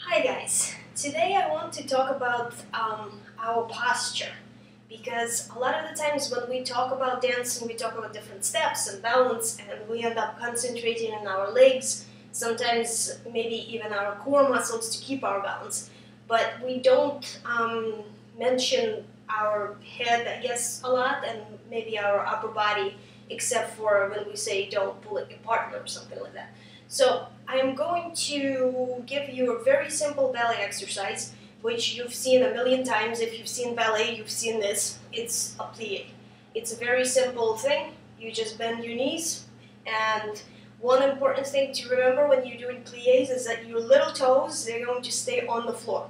Hi guys, today I want to talk about our posture because a lot of the times when we talk about dancing we talk about different steps and balance and we end up concentrating on our legs, sometimes maybe even our core muscles to keep our balance, but we don't mention our head I guess a lot and maybe our upper body except for when we say don't pull it apart or something like that. So I am going to give you a very simple ballet exercise, which you've seen a million times. If you've seen ballet, you've seen this. It's a plie. It's a very simple thing. You just bend your knees, and one important thing to remember when you're doing plies is that your little toes, they're going to stay on the floor.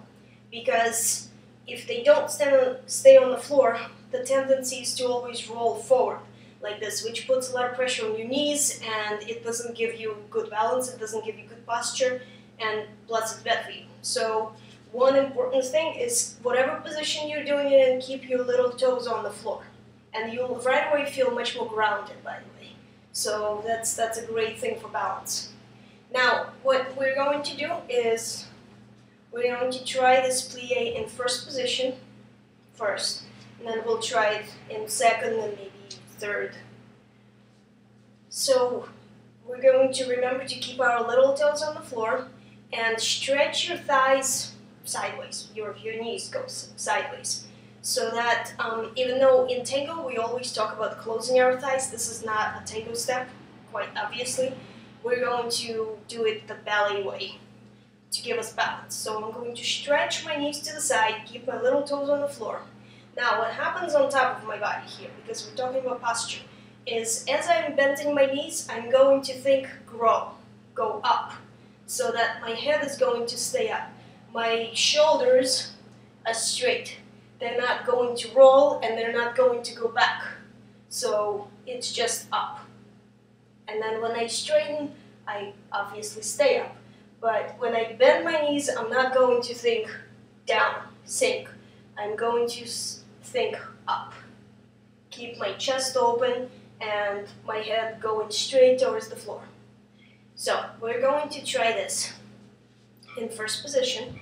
Because if they don't stay on the floor, the tendency is to always roll forward like this, which puts a lot of pressure on your knees and it doesn't give you good balance, it doesn't give you good posture, and plus it's bad for you. So one important thing is whatever position you're doing it in, keep your little toes on the floor. And you'll right away feel much more grounded, by the way. So that's a great thing for balance. Now, what we're going to do is we're going to try this plie in first position first, and then we'll try it in second and maybe third. So we're going to remember to keep our little toes on the floor and stretch your thighs sideways. Your knees go sideways. So that even though in tango we always talk about closing our thighs, this is not a tango step, quite obviously. We're going to do it the ballet way to give us balance. So I'm going to stretch my knees to the side, keep my little toes on the floor. Now, what happens on top of my body here, because we're talking about posture, is as I'm bending my knees, I'm going to think go up, so that my head is going to stay up. My shoulders are straight. They're not going to roll and they're not going to go back. So it's just up. And then when I straighten, I obviously stay up. But when I bend my knees, I'm not going to think down, sink. I'm going to think up. Keep my chest open and my head going straight towards the floor. So we're going to try this. In first position,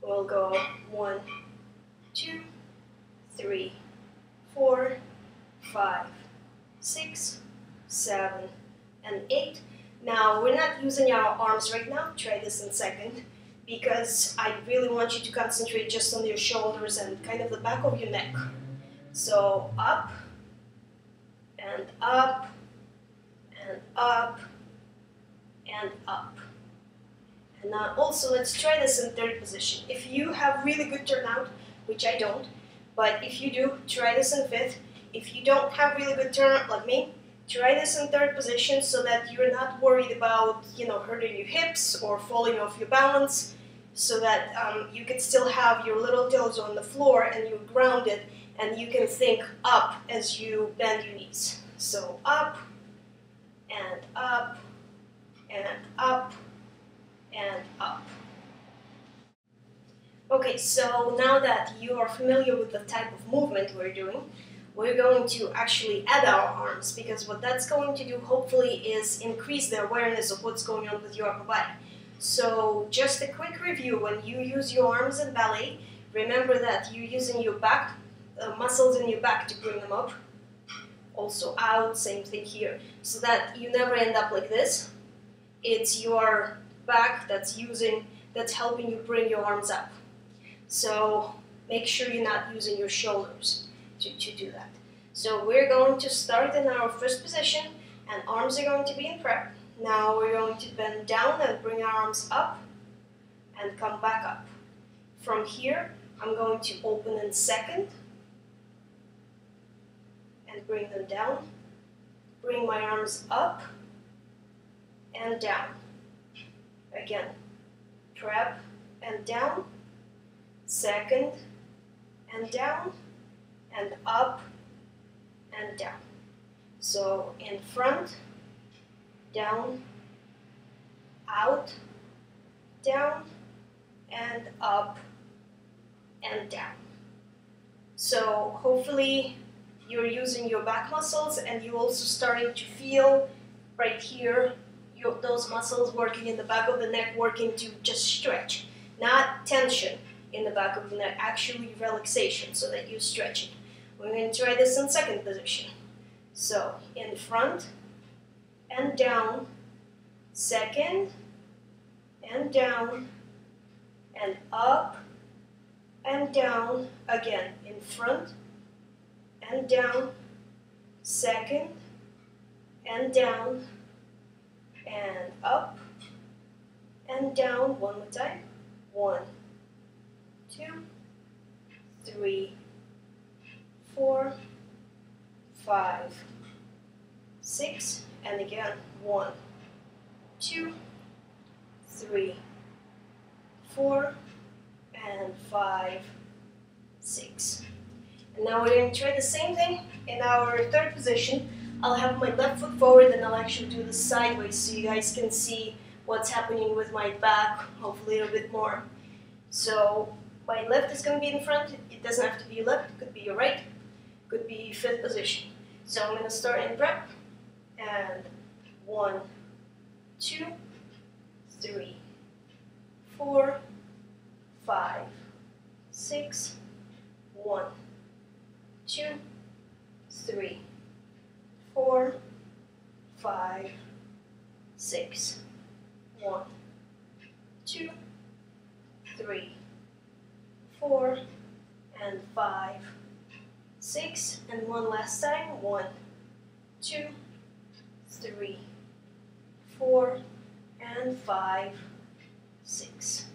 we'll go 1, 2, 3, 4, 5, 6, 7, and 8. Now we're not using our arms right now. Try this in second, because I really want you to concentrate just on your shoulders and kind of the back of your neck. So up, and up, and up, and up. And now also let's try this in third position. If you have really good turnout, which I don't, but if you do, try this in fifth. If you don't have really good turnout like me, try this in third position so that you're not worried about, hurting your hips or falling off your balance, so that you can still have your little toes on the floor and you're grounded and you can think up as you bend your knees. So up, and up, and up, and up. Okay, so now that you are familiar with the type of movement we're doing, we're going to actually add our arms, because what that's going to do hopefully is increase the awareness of what's going on with your upper body. So just a quick review: when you use your arms in ballet, remember that you're using your back, muscles in your back to bring them up, also out, same thing here, so that you never end up like this. It's your back that's helping you bring your arms up. So make sure you're not using your shoulders to do that. So we're going to start in our first position, and arms are going to be in prep. Now we're going to bend down and bring our arms up and come back up. From here, I'm going to open in second and bring them down. Bring my arms up and down. Again, prep and down, second and down, and up and down. So in front, down, out, down, and up and down. So hopefully you're using your back muscles and you're also starting to feel right here those muscles working in the back of the neck working to just stretch. not tension in the back of the neck, actually relaxation so that you stretch it. We're going to try this in second position. So in front and down, second and down, and up and down, again in front and down, second and down, and up and down. One more time. 1, 2, 3, 4, 5, 6, and again 1, 2, 3, 4, and 5, 6. And now we're going to try the same thing in our third position. I'll have my left foot forward and I'll actually do this sideways so you guys can see what's happening with my back, hopefully a little bit more. So my left is going to be in front. It doesn't have to be your left, it could be your right, could be fifth position. So I'm going to start in prep, and 1, 2, 3, 4, 5, 6, 1, 2, 3, 4, 5, 6, 1, 2, 3, 4, and 5, 6, and one last time. 1, 2, 3, 4, and 5, 6.